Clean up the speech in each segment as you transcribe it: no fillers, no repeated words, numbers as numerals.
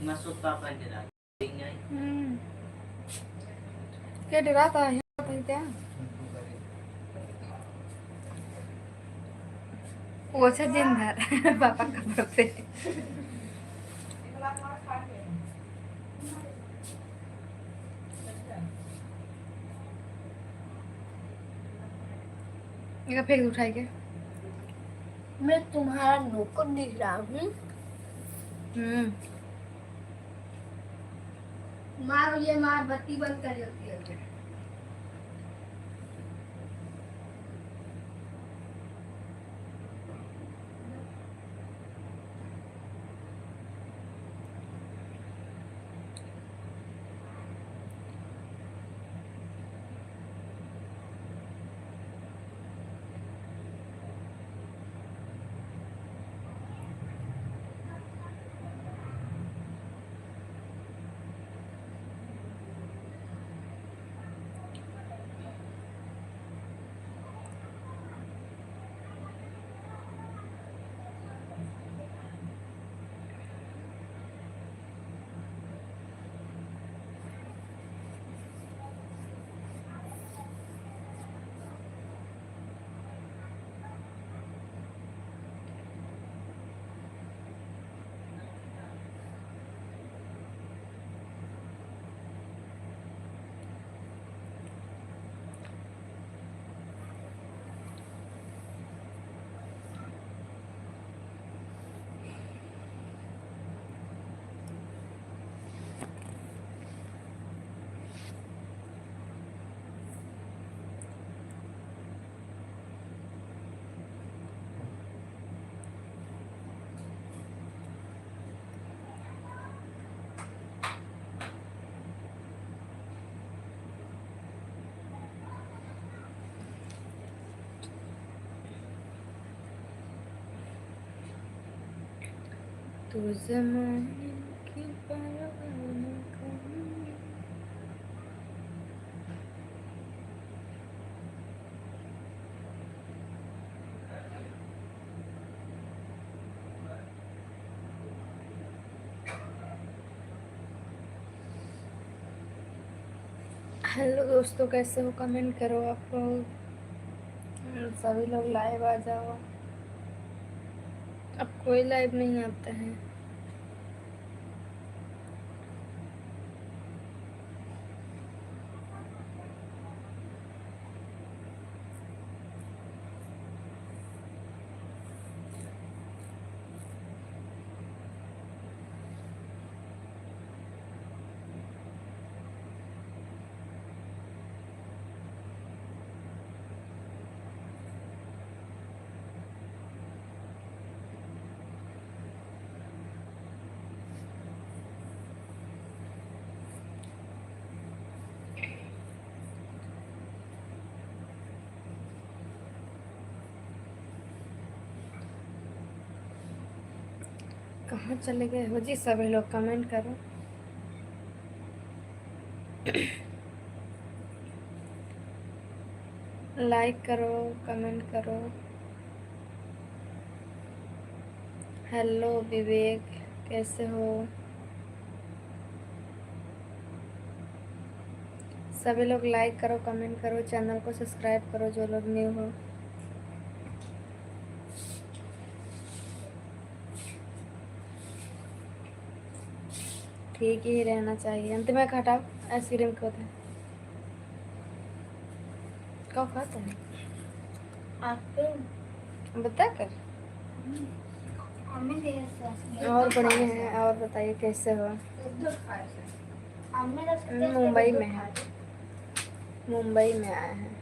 masuk apa aja dah. क्या डरा था यहाँ पे क्या वो अच्छा जिंदा पापा का पे ये फेंक उठाई के मैं तुम्हारा नौकर दिख रहा हूँ। मार ये मार बत्ती बंद कर जल्दी जल्दी। तो ज़माने की परवाना कौन हेलो दोस्तों, कैसे हो? कमेंट करो आप लोग, सभी लोग लाइव आ जाओ। अब कोई लाइव नहीं आता है। कहाँ चले गए हो जी? सभी लोग कमेंट करो। लाइक करो, कमेंट करो। हेलो विवेक, कैसे हो? सभी लोग लाइक करो, कमेंट करो, चैनल को सब्सक्राइब करो जो लोग न्यू हो। ठीक ही रहना चाहिए। अंत में हटाओ आइसक्रीम को कब खाता है आपको बता कर। और बढ़िया है। और बताइए कैसे हो? मुंबई में है, मुंबई में आए हैं।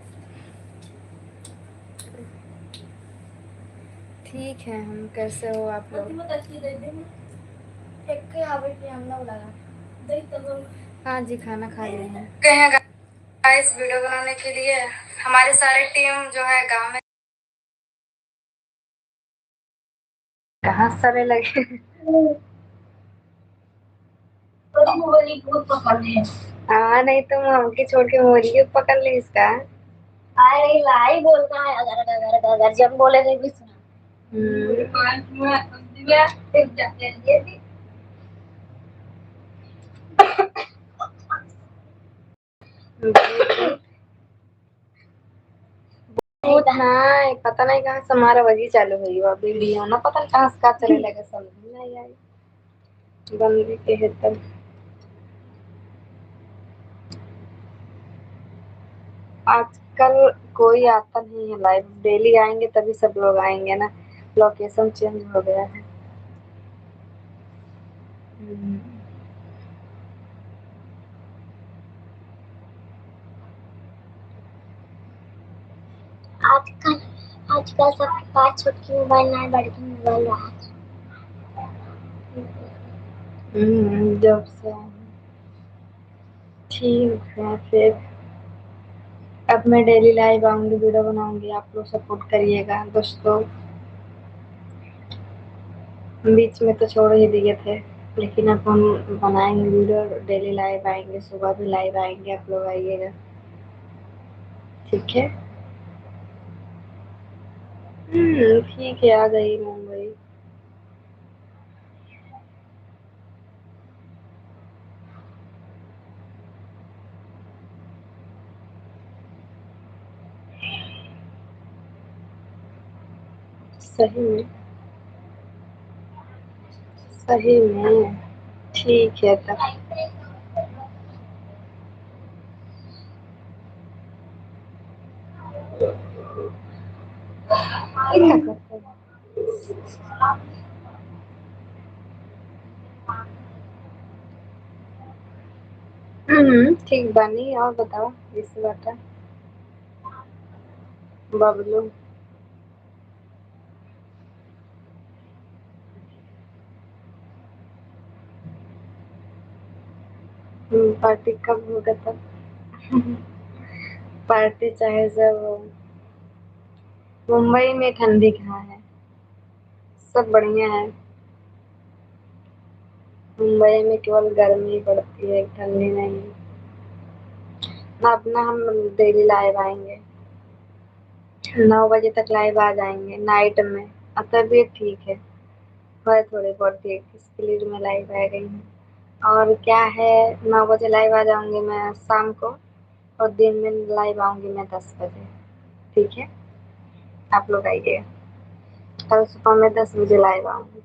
ठीक है, हम कैसे हो आप लोग? हाँ जी, खाना खा लिए हैं। गाइस वीडियो बनाने के लिए हमारे सारे टीम जो है गांव में कहाँ सारे लगे। हाँ, नहीं तो हमके छोड़ के मुर्गी पकड़ ली इसका। अरे लाई बोलता है अगर अगर अगर अगर जब बोलेगे भी सुना। नहीं पता नहीं कहाँ से हमारा वही चालू हुई वो वीडियो ना पता नहीं कहाँ से कहाँ चले लगे समझ में नहीं आई बंदी के है तब आजकल कोई आता नहीं है लाइव डेली आएंगे तभी सब लोग आएंगे ना लोकेशन चेंज हो गया है आजकल आजकल सबके पास छोटकी मोबाइल ना बड़की मोबाइल रहा जब से ठीक है फिर अब मैं डेली लाइव आऊंगी वीडियो बनाऊंगी आप लोग सपोर्ट करिएगा दोस्तों बीच में तो छोड़ ही दिए थे लेकिन अब हम बनाएंगे वीडियो डेली लाइव आएंगे सुबह भी लाइव आएंगे आप लोग आइएगा ठीक है ठीक है आ गई मुंबई सही में ठीक है तब क्या करते हैं ठीक बानी और बताओ इस बात बबलू पार्टी कब होगा तब पार्टी चाहे जब हो। मुंबई में ठंडी कहाँ है सब बढ़िया है मुंबई में केवल गर्मी पड़ती है ठंडी नहीं ना अपना हम डेली लाइव आएंगे 9 बजे तक लाइव आ जाएंगे नाइट में अब तबीयत ठीक है और थोड़ी बहुत ठीक इसके लिए मैं लाइव आ गई हूँ और क्या है 9 बजे लाइव आ जाऊंगी मैं शाम को और दिन में लाइव आऊंगी मैं 10 बजे ठीक है आप लोग आइए कल सुबह में 10 बजे लाइव आऊंगी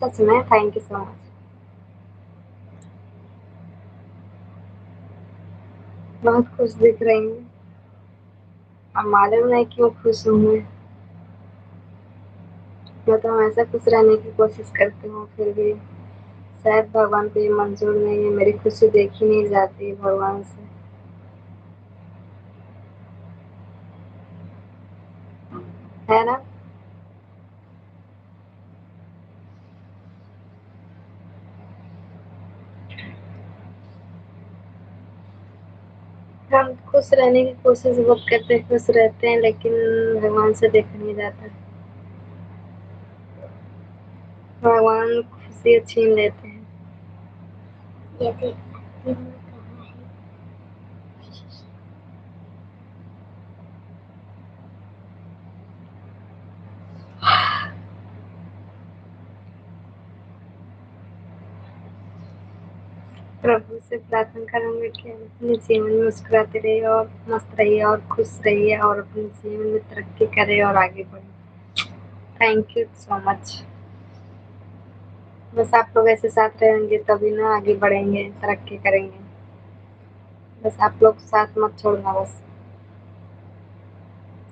सच में थैंक यू सो मच बहुत खुश दिख रही हूँ अब मालूम नहीं क्यों खुश हूँ मैं तो हमेशा खुश रहने की कोशिश करती हूँ फिर भी शायद भगवान को ये मंजूर नहीं है मेरी खुशी देखी नहीं जाती भगवान से है ना हम खुश रहने की कोशिश बहुत करते हैं खुश रहते हैं लेकिन भगवान से देखा नहीं जाता भगवान खुशी छीन लेते हैं ये देख प्रभु से प्रार्थना करूंगी कि अपने जीवन में मुस्कुराते रहिए और मस्त रहिए और खुश रहिए और अपने जीवन में तरक्की करे और आगे बढ़े थैंक यू सो मच बस आप लोग ऐसे साथ रहेंगे तभी ना आगे बढ़ेंगे तरक्की करेंगे बस आप लोग साथ मत छोड़ना बस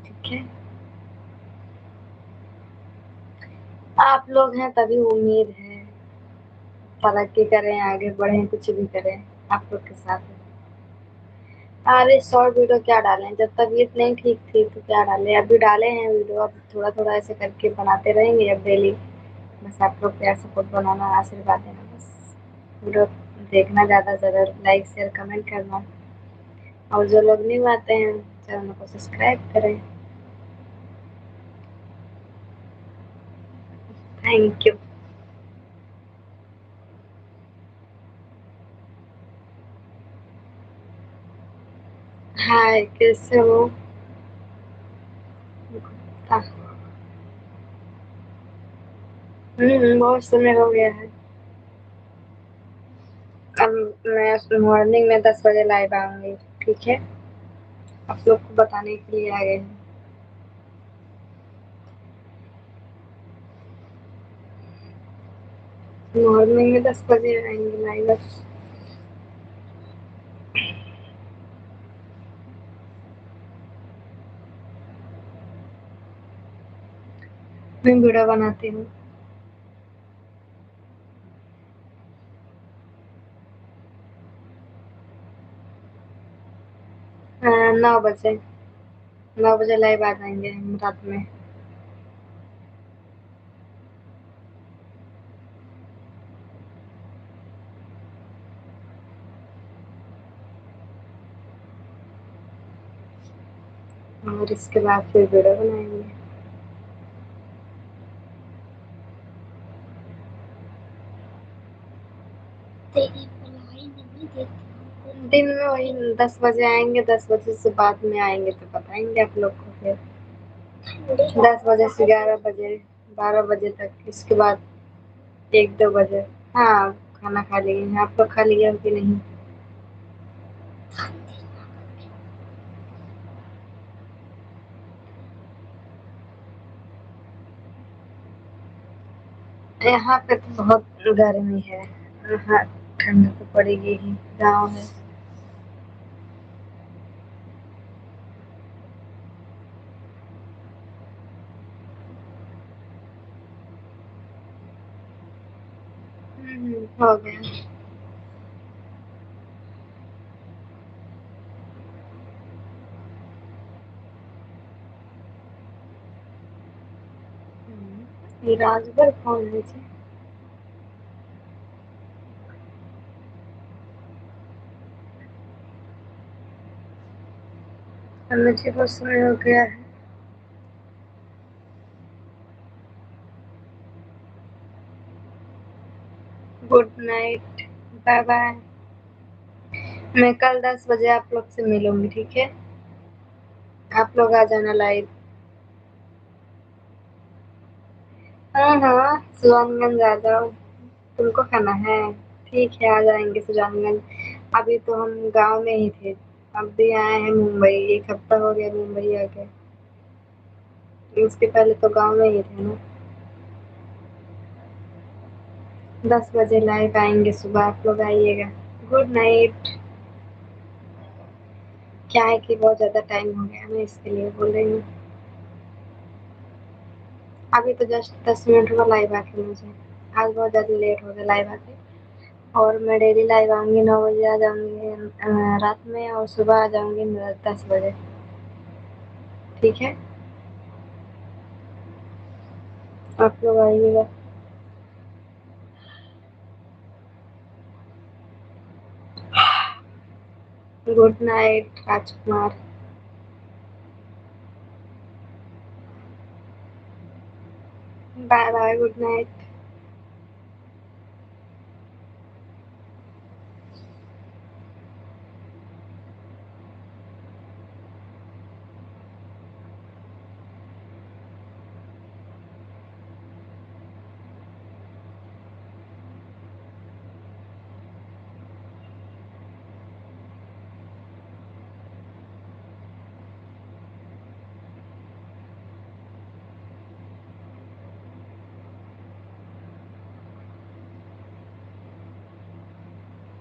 ठीक है आप लोग हैं तभी उम्मीद है तरक्की करें आगे बढ़ें कुछ भी करें आप लोग के साथ अरे शॉर्ट वीडियो क्या डालें जब तबीयत नहीं ठीक थी तो क्या डालें अभी डाले हैं वीडियो अब थोड़ा थोड़ा ऐसे करके बनाते रहेंगे अब डेली बस आप लोग प्यार सपोर्ट बनाना आशीर्वाद देना बस वीडियो देखना ज़्यादा से ज़्यादा लाइक शेयर कमेंट करना और जो लोग नहीं आते हैं चैनल को सब्सक्राइब करें थैंक यू हाय कैसे हो हाँ, बहुत समय हो गया है अब मैं मॉर्निंग में 10 बजे लाइव आऊँगी, ठीक है? आप लोग को बताने के लिए आ गए हैं। मॉर्निंग में 10 बजे आएँगे लाइव। मैं वीडियो बनाती हूँ। 9 बजे 9 बजे लाइव आ जाएँगे हम रात में। और इसके बाद फिर वीडियो बनाएँगे। तेरी बुलाई नहीं देती। दिन में वही 10 बजे आएँगे, 10 बजे से बाद में आएँगे तो बताएँगे आप लोग को फिर। 10 बजे से 11 बजे, 12 बजे तक, इसके बाद 1-2 बजे। हाँ, खाना खा लिए हैं। आप लोग खा लिए हो कि नहीं? यहाँ पे तो बहुत गर्मी है। यहाँ ठंड तो पड़ेगी ही, गाँव है। हो गया। ये राजभर कौन है जी? मुझे बहुत समय हो गया है। Good night, bye bye. मैं कल 10 बजे आप लोग से मिलूंगी, ठीक है? आप लोग आ जाना लाइव। हाँ हाँ, सुजानगंज आ जाओ। तुमको खाना है? ठीक है, आ जाएंगे सुजानगंज। अभी तो हम गांव में ही थे, अब भी आए हैं मुंबई। 1 हफ्ता हो गया मुंबई आके। इसके पहले तो गांव में ही थे ना। 10 बजे लाइव आएंगे सुबह, आप लोग आइएगा। Good night. क्या है कि बहुत ज़्यादा टाइम हो गया ना, इसके लिए बोल रही हूँ। अभी तो जस्ट 10 मिनट हुआ लाइव आके मुझे। आज बहुत ज़्यादा लेट हो गया लाइव आके। और मैं डेली लाइव आऊँगी, 9 बजे आ जाऊँगी रात में, और सुबह आ जाऊँगी 10 बजे, ठीक है? आप लोग आइएगा। Good night Rajkumar. Bye bye, good night.